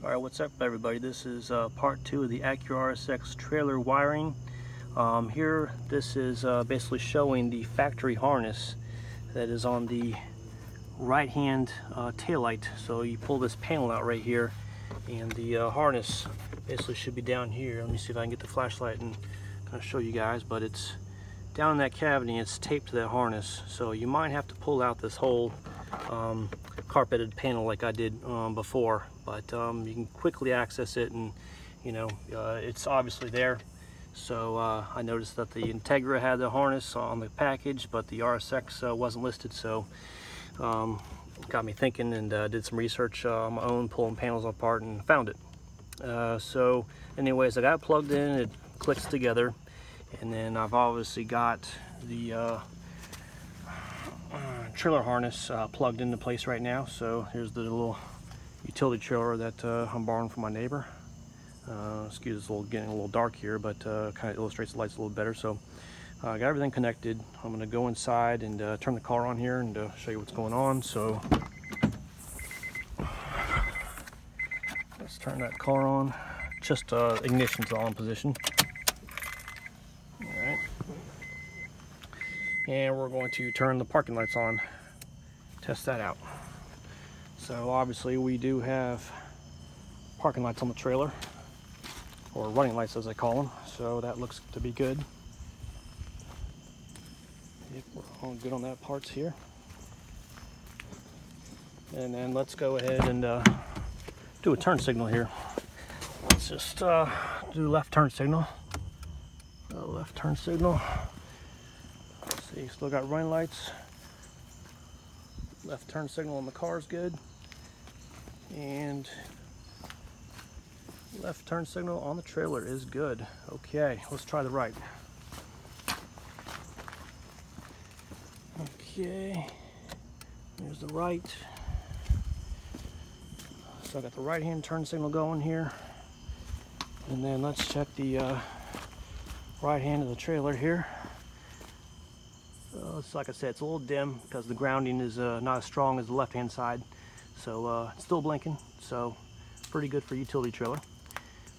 Alright, what's up everybody? This is part 2 of the Acura RSX trailer wiring. Here, this is basically showing the factory harness that is on the right hand taillight. So you pull this panel out right here and the harness basically should be down here. Let me see if I can get the flashlight and kind of show you guys, but it's down in that cavity and it's taped to that harness. So you might have to pull out this whole carpeted panel like I did before, but you can quickly access it, and it's obviously there. So I noticed that the Integra had the harness on the package, but the RSX wasn't listed, so got me thinking, and did some research on my own, pulling panels apart, and found it. So anyways, I got it plugged in, it clicks together, and then I've obviously got the trailer harness plugged into place right now. So here's the little utility trailer that I'm borrowing from my neighbor. Excuse it's getting a little dark here, but kind of illustrates the lights a little better. So I got everything connected. I'm going to go inside and turn the car on here and show you what's going on. So let's turn that car on. Just ignition's all in position. All right. And we're going to turn the parking lights on, test that out. So obviously we do have parking lights on the trailer, or running lights as I call them, so that looks to be good. Yep, we're all good on that parts here. And then let's go ahead and do a turn signal here. Let's just do left turn signal. Left turn signal. See, still got running lights. Left turn signal on the car is good. And left turn signal on the trailer is good. Okay, let's try the right. Okay, there's the right. So I got the right hand turn signal going here. And then let's check the right hand of the trailer here. It's like I said, it's a little dim because the grounding is not as strong as the left hand side. So it's still blinking, so pretty good for a utility trailer.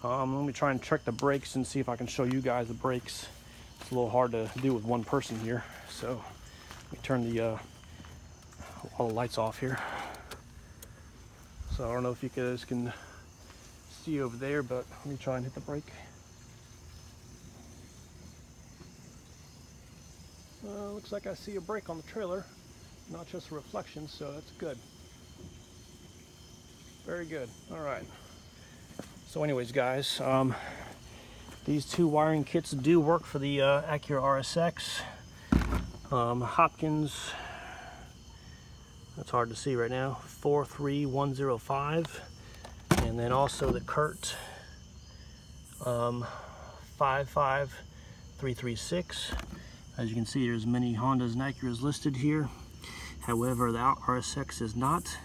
Let me try and check the brakes and see if I can show you guys the brakes. It's a little hard to do with one person here. So let me turn the all the lights off here. So I don't know if you guys can see over there, but let me try and hit the brake. Looks like I see a brake on the trailer, not just a reflection, so that's good. Very good. All right. So anyways, guys, these two wiring kits do work for the Acura RSX. Hopkins, that's hard to see right now, 43105, and then also the Kurt 55336. As you can see, there's many Hondas and Acuras listed here. However, the RSX is not.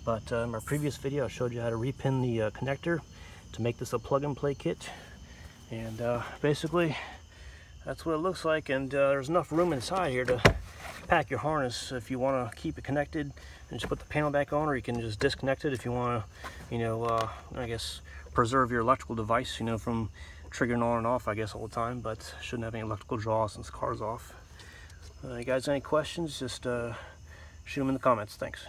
But in my previous video, I showed you how to repin the connector to make this a plug-and-play kit. And basically, that's what it looks like. And there's enough room inside here to pack your harness if you want to keep it connected and just put the panel back on, or you can just disconnect it if you want to, I guess, preserve your electrical device, from triggering on and off, I guess, all the time, but shouldn't have any electrical draw since the car's off. You guys, any questions, just shoot them in the comments. Thanks.